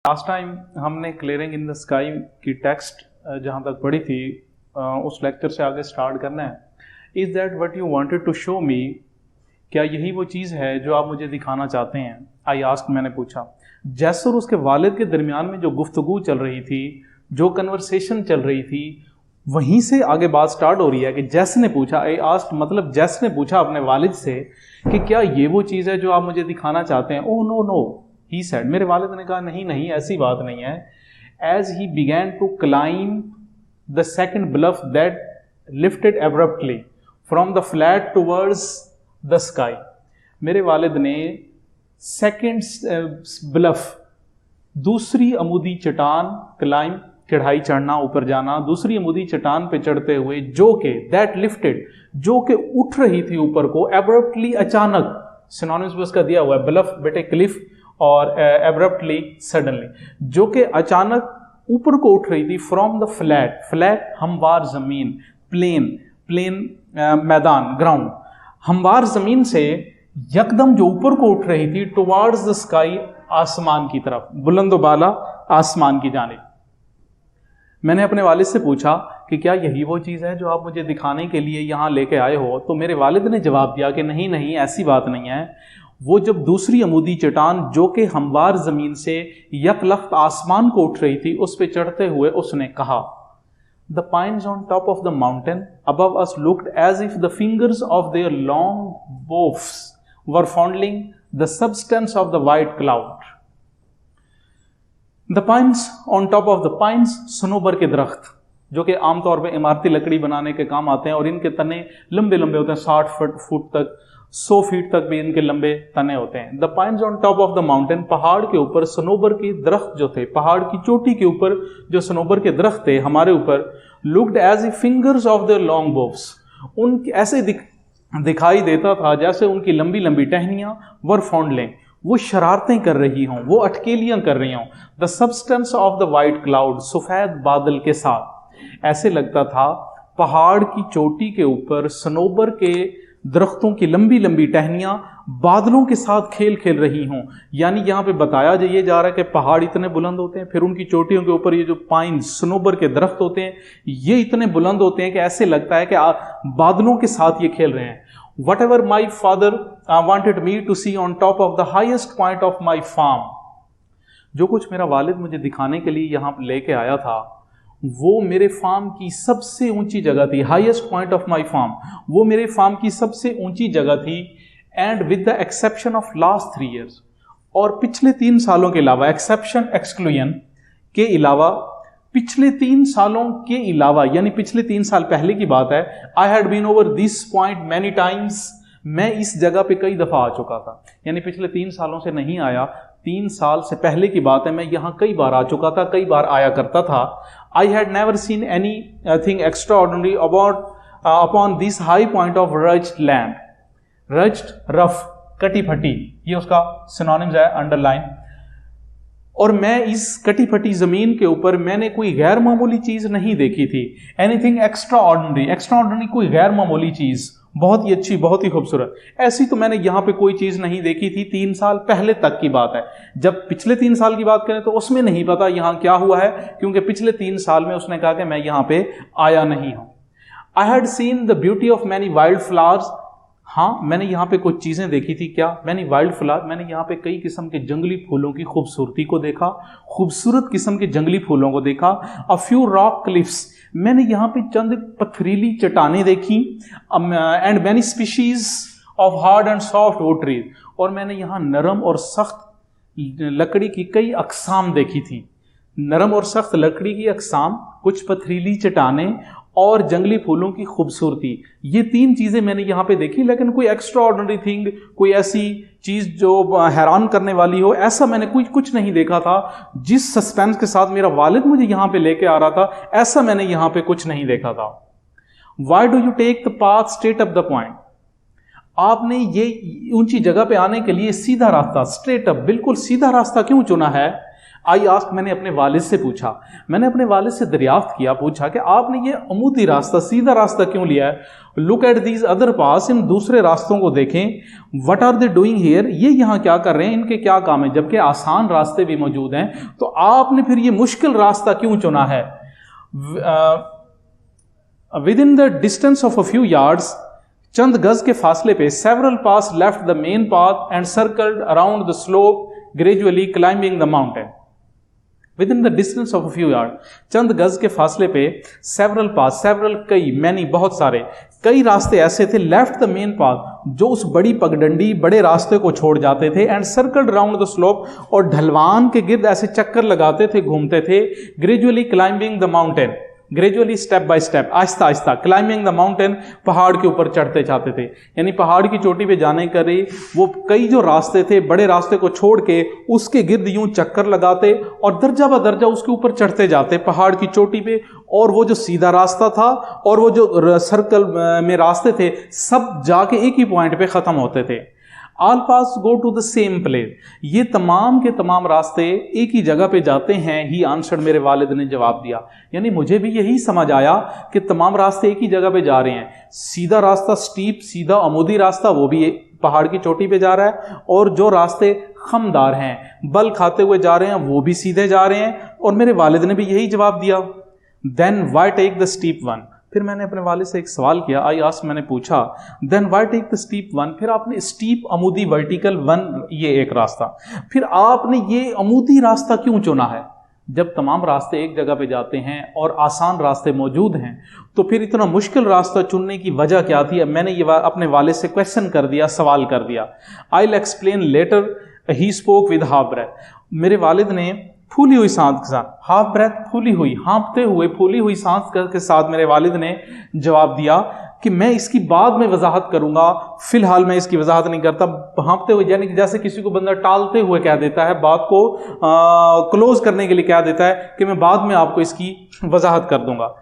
Last time हमने clearing in the sky की text जहाँ तक पढ़ी थी उस लेक्चर से आगे स्टार्ट करना है. Is that what you wanted to show me? क्या यही वो चीज़ है जो आप मुझे दिखाना चाहते हैं? आई आस्क्ड, मैंने पूछा. जैस और उसके वालिद के दरमियान में जो गुफ्तगू चल रही थी, जो कन्वर्सेशन चल रही थी, वहीं से आगे बात स्टार्ट हो रही है कि जैस ने पूछा, आई आस्क्ड मतलब जैस ने पूछा अपने वालिद से कि क्या ये वो चीज़ है जो आप मुझे दिखाना चाहते हैं? Oh no no, he said. मेरे वालिद ने कहा नहीं नहीं, ऐसी बात नहीं है. As he began to climb the second bluff that lifted abruptly from the flat towards the sky. मेरे वालिद ने सेकंड ब्लफ, दूसरी अमूदी चट्टान, क्लाइम चढ़ाई चढ़ना, ऊपर जाना, दूसरी अमूदी चट्टान पे चढ़ते हुए, जो के दैट लिफ्टेड, जो के उठ रही थी ऊपर को, एब्रप्टली अचानक, सिनोनिम्स में उसका दिया हुआ है, ब्लफ बेटे क्लिफ और एब्रप्टली सडनली, जो कि अचानक ऊपर को उठ रही थी. फ्रॉम द फ्लैट, फ्लैट हमवार जमीन, प्लेन मैदान, ग्राउंड, हमवार जमीन से यकदम जो ऊपर को उठ रही थी, टुवार्ड्स द स्काई, आसमान की तरफ, बुलंद बाला आसमान की जानिब. मैंने अपने वालिद से पूछा कि क्या यही वो चीज़ है जो आप मुझे दिखाने के लिए यहाँ लेके आए हो? तो मेरे वालिद ने जवाब दिया कि नहीं नहीं, ऐसी बात नहीं है. वो जब दूसरी अमूदी चट्टान जो कि हमवार जमीन से यकलख्त आसमान को उठ रही थी, उस पे चढ़ते हुए उसने कहा, the pines on top of the mountain above us looked as if the fingers of their long boughs were fondling the substance of the white cloud. The pines on top of the pines, सनोबर के दरख्त जो कि आमतौर पर इमारती लकड़ी बनाने के काम आते हैं और इनके तने लंबे लंबे होते हैं, 60 फुट तक, 100 फीट तक भी इनके लंबे तने होते हैं. The pines on top of the mountain, पहाड़ के ऊपर सनोबर के दरख्त जो थे, पहाड़ की चोटी के ऊपर जो सनोबर के दरख्त थे हमारे ऊपर, looked as a fingers of the long boughs, उनके ऐसे दिखाई देता था जैसे उनकी लंबी लंबी टहनियां वर फॉन्डलिंग, वो शरारतें कर रही हों, वो अटकेलियां कर रही हों. The substance of the white cloud, सफेद बादल के साथ. ऐसे लगता था पहाड़ की चोटी के ऊपर सनोबर के दरख्तों की लंबी लंबी टहनियां बादलों के साथ खेल खेल रही हों. यानी यहाँ पे बताया ये जा रहा है कि पहाड़ इतने बुलंद होते हैं, फिर उनकी चोटियों के ऊपर ये जो पाइन, सनोबर के दरख्त होते हैं, ये इतने बुलंद होते हैं कि ऐसे लगता है कि बादलों के साथ ये खेल रहे हैं. Whatever my father wanted me to see on top of the highest point of my farm, जो कुछ मेरा वालिद मुझे दिखाने के लिए यहाँ लेके आया था, वो मेरे फार्म की सबसे ऊंची जगह थी. Highest point of my farm, वो मेरे फार्म की सबसे ऊंची जगह थी. And with the exception of last 3 years, और पिछले 3 सालों के अलावा, एक्सेप्शन एक्सक्लूजन के अलावा, पिछले 3 सालों के अलावा, यानी पिछले 3 साल पहले की बात है, I had been over this point many times, मैं इस जगह पे कई दफा आ चुका था. यानी पिछले 3 सालों से नहीं आया, 3 साल से पहले की बात है, मैं यहाँ कई बार आ चुका था, कई बार आया करता था. I had never seen anything extraordinary upon this high point of rugged land. Rugged, rough, कटी फटी, ये उसका सिनोनिम्स है, अंडरलाइन. और मैं इस कटी फटी जमीन के ऊपर मैंने कोई गैर मामूली चीज नहीं देखी थी. एनीथिंग एक्स्ट्राऑर्डिनरी, एक्स्ट्राऑर्डिनरी कोई गैर मामूली चीज, बहुत ही अच्छी, बहुत ही खूबसूरत, ऐसी तो मैंने यहाँ पे कोई चीज नहीं देखी थी. 3 साल पहले तक की बात है. जब पिछले 3 साल की बात करें तो उसमें नहीं पता यहाँ क्या हुआ है, क्योंकि पिछले 3 साल में उसने कहा कि मैं यहाँ पे आया नहीं हूं. I had seen the beauty of many wild flowers. हाँ, मैंने यहाँ पे कुछ चीजें देखी थी. क्या? मैनी वाइल्ड फ्लावर, मैंने यहाँ पे कई किस्म के जंगली फूलों की खूबसूरती को देखा, खूबसूरत किस्म के जंगली फूलों को देखा. अ फ्यू रॉक क्लिफ्स, मैंने यहाँ पे चंद पथरीली चट्टानें देखी. And many species of hard and soft wood trees, और मैंने यहाँ नरम और सख्त लकड़ी की कई अकसाम देखी थी. नरम और सख्त लकड़ी की अकसाम, कुछ पथरीली चट्टानें और जंगली फूलों की खूबसूरती, ये 3 चीजें मैंने यहाँ पे देखी. लेकिन कोई एक्स्ट्रा ऑर्डिनरी थिंग, कोई ऐसी चीज जो हैरान करने वाली हो, ऐसा मैंने कुछ नहीं देखा था. जिस सस्पेंस के साथ मेरा वालिद मुझे यहाँ पे लेके आ रहा था, ऐसा मैंने यहाँ पे कुछ नहीं देखा था. Why do you take the path straight up the point, आपने ये ऊंची जगह पे आने के लिए सीधा रास्ता, स्ट्रेट अप, बिल्कुल सीधा रास्ता क्यों चुना है? आई आस्क, मैंने अपने वालिद से पूछा, मैंने अपने वालिद से दरियाफ्त किया, पूछा कि आपने ये अमूदी रास्ता, सीधा रास्ता क्यों लिया है? Look at these other paths, इन दूसरे रास्तों को देखें। What are they doing here, ये यहाँ क्या कर रहे हैं, इनके क्या काम है, जबकि आसान रास्ते भी मौजूद हैं, तो आपने फिर ये मुश्किल रास्ता क्यों चुना है? Within the distance of a few yards, चंद गज के फासले पे, several paths left the main path and circled around the slope gradually climbing the mountain. Within the distance of a few yard, चंद गज के फासले पे, सेवरल पास, सेवरल कई, मैनी बहुत सारे, कई रास्ते ऐसे थे, लेफ्ट द मेन पाथ जो उस बड़ी पगडंडी, बड़े रास्ते को छोड़ जाते थे, and circled around the slope, और ढलवान के गिर्द ऐसे चक्कर लगाते थे, घूमते थे, gradually climbing the mountain, gradually step by step, Aahista Aahista, climbing the mountain, पहाड़ के ऊपर चढ़ते जाते थे, यानी पहाड़ की चोटी पे जाने के लिए वो कई जो रास्ते थे, बड़े रास्ते को छोड़ के उसके गिर्द यूं चक्कर लगाते और दर्जा ब दर्जा उसके ऊपर चढ़ते जाते पहाड़ की चोटी पे, और वो जो सीधा रास्ता था और वो जो सर्कल में रास्ते थे, सब जाके एक ही पॉइंट पे खत्म होते थे। All paths go to the same place, ये तमाम के तमाम रास्ते एक ही जगह पे जाते हैं। ही आंसर्ड, मेरे वालिद ने जवाब दिया, यानी मुझे भी यही समझ आया कि तमाम रास्ते एक ही जगह पे जा रहे हैं। सीधा रास्ता, स्टीप, सीधा अमूदी रास्ता, वो भी पहाड़ की चोटी पे जा रहा है, और जो रास्ते खमदार हैं, बल खाते हुए जा रहे हैं, वो भी सीधे जा रहे हैं, और मेरे वालिद ने भी यही जवाब दिया। Then why take the steep one, फिर मैंने अपने वालिद से एक सवाल किया, आई आस्क, मैंने पूछा, then why take the steep one, फिर आपने स्टीप, अमूदी, वर्टिकल वन, ये एक रास्ता, फिर आपने ये अमूदी रास्ता क्यों चुना है? जब तमाम रास्ते एक जगह पे जाते हैं और आसान रास्ते मौजूद हैं, तो फिर इतना मुश्किल रास्ता चुनने की वजह क्या थी? अब मैंने ये अपने वालिद से क्वेश्चन कर दिया, सवाल कर दिया। I will explain later, he spoke with half breath, मेरे वालिद ने फूली हुई सांस के साथ, हाफ ब्रेथ, फूली हुई, हाँपते हुए, फूली हुई सांस के साथ मेरे वालिद ने जवाब दिया कि मैं इसकी बाद में वजाहत करूंगा, फिलहाल मैं इसकी वजाहत नहीं करता। हाँपते हुए यानी कि जैसे किसी को बंदा टालते हुए कह देता है, बात को क्लोज करने के लिए कह देता है कि मैं बाद में आपको इसकी वजाहत कर दूंगा।